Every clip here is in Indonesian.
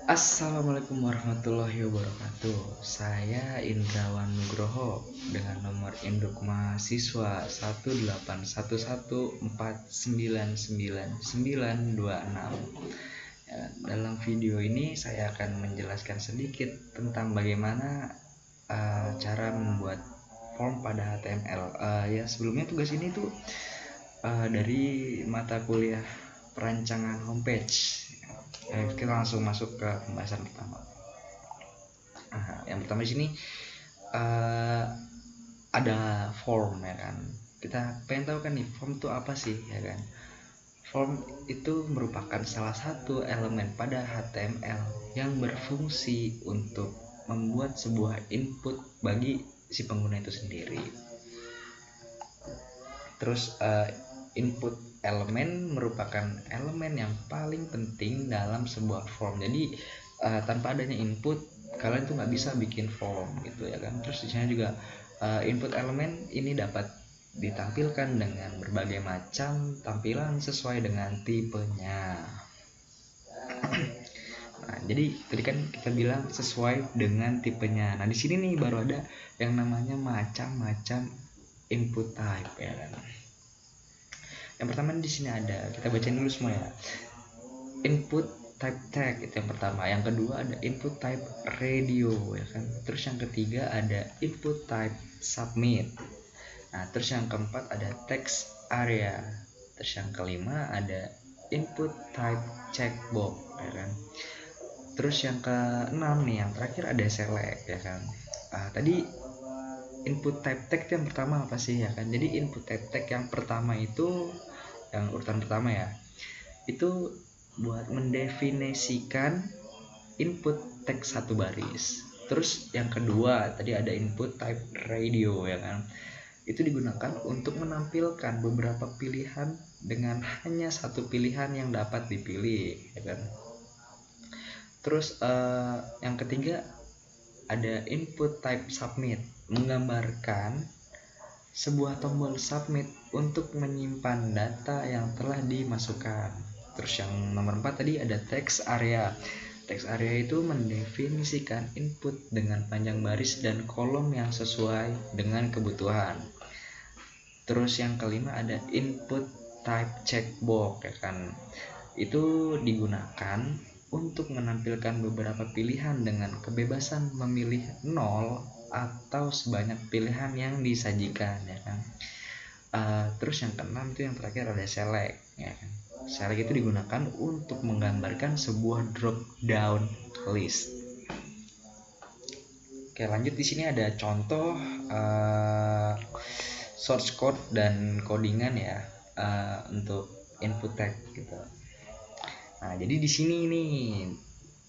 Assalamualaikum warahmatullahi wabarakatuh. Saya Indrawan Nugroho dengan nomor induk mahasiswa 18141999926. Dalam video ini saya akan menjelaskan sedikit tentang bagaimana cara membuat form pada HTML. Ya sebelumnya tugas ini tuh dari mata kuliah perancangan homepage. Kita langsung masuk ke pembahasan pertama. Yang pertama di sini ada form ya kan. Kita pengen tahu kan nih form itu apa sih ya kan. Form itu merupakan salah satu elemen pada HTML yang berfungsi untuk membuat sebuah input bagi si pengguna itu sendiri. Terus input elemen merupakan elemen yang paling penting dalam sebuah form. Jadi tanpa adanya input kalian tuh nggak bisa bikin form gitu ya kan. Terus di sini juga input elemen ini dapat ditampilkan dengan berbagai macam tampilan sesuai dengan tipenya. Nah, jadi tadi kan kita bilang sesuai dengan tipenya. Nah, di sini nih baru ada yang namanya macam-macam input type ya kan. Yang pertama di sini ada, kita bacain dulu semua ya. Input type tag itu yang pertama. Yang kedua ada input type radio ya kan. Terus yang ketiga ada input type submit. Nah, terus yang keempat ada text area. Terus yang kelima ada input type checkbox ya kan. Terus yang keenam nih, yang terakhir ada select ya kan. Tadi input type tag yang pertama apa sih ya kan. Jadi input type tag yang pertama itu, yang urutan pertama ya, itu buat mendefinisikan input teks satu baris. Terus yang kedua tadi ada input type radio ya kan. Itu digunakan untuk menampilkan beberapa pilihan dengan hanya satu pilihan yang dapat dipilih ya kan. Terus yang ketiga ada input type submit, menggambarkan sebuah tombol submit untuk menyimpan data yang telah dimasukkan. Terus yang nomor 4 tadi ada text area. Text area itu mendefinisikan input dengan panjang baris dan kolom yang sesuai dengan kebutuhan. Terus yang kelima ada input type checkbox ya kan. Itu digunakan untuk menampilkan beberapa pilihan dengan kebebasan memilih 0 atau sebanyak pilihan yang disajikan ya kan. Terus yang keenam itu yang terakhir ada select ya kan. Select itu digunakan untuk menggambarkan sebuah drop down list. Oke, lanjut di sini ada contoh source code dan codingan ya untuk input tag gitu. Nah, jadi di sini nih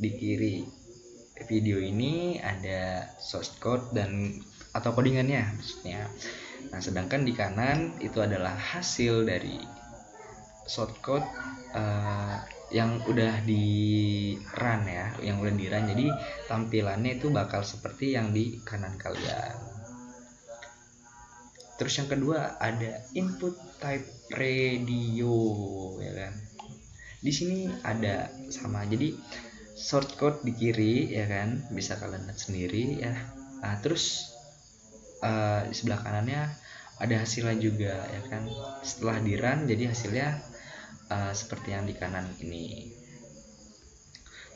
di kiri video ini ada source code dan atau codingannya maksudnya. Nah, sedangkan di kanan itu adalah hasil dari source code yang udah di run ya, yang udah di run. Jadi tampilannya itu bakal seperti yang di kanan kalian. Terus yang kedua ada input type radio ya kan. Di sini ada sama, jadi source code di kiri ya kan, bisa kalian lihat sendiri ya. Terus di sebelah kanannya ada hasilnya juga ya kan. Setelah di run jadi hasilnya seperti yang di kanan ini.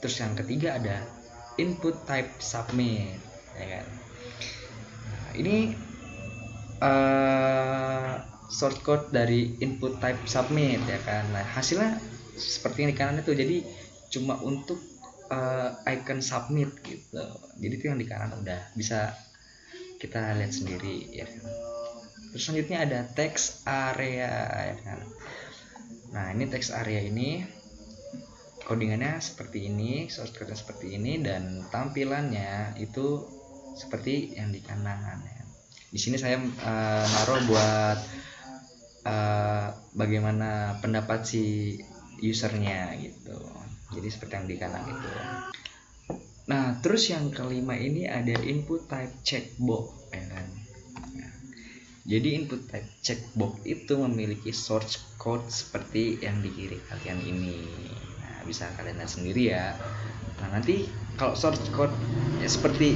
Terus yang ketiga ada input type submit ya kan. Nah, ini source code dari input type submit ya kan. Nah, hasilnya seperti yang di kanan itu, jadi cuma untuk icon submit gitu. Jadi itu yang di kanan udah bisa kita lihat sendiri ya kan. Terus selanjutnya ada text area ya kan. Nah, ini text area ini codingannya seperti ini, source code seperti ini, dan tampilannya itu seperti yang di kanan ya. Di sini saya naruh buat bagaimana pendapat si usernya gitu. Jadi seperti yang di kanan itu. Nah, terus yang kelima ini ada input type checkbox ya kan. Nah, jadi input type checkbox itu memiliki source code seperti yang di kiri kalian ini. Nah, bisa kalian lihat sendiri ya. Nah nanti kalau source code ya seperti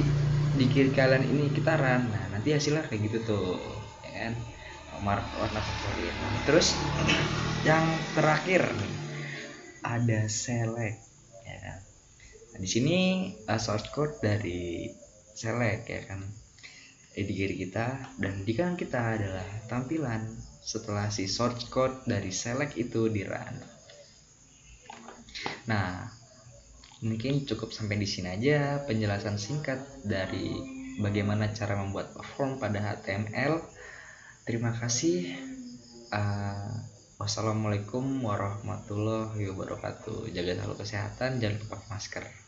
di kiri kalian ini kita run, nah nanti hasilnya kayak gitu tuh, ya kan, warna favorit. Terus yang terakhir nih ada select, ya kan. Nah, di sini source code dari select, ya kan, di kiri kita, dan di kanan kita adalah tampilan setelah si source code dari select itu di run. Nah, mungkin cukup sampai di sini aja penjelasan singkat dari bagaimana cara membuat form pada HTML. Terima kasih. Wassalamualaikum warahmatullahi wabarakatuh. Jaga selalu kesehatan, jangan lupa pakai masker.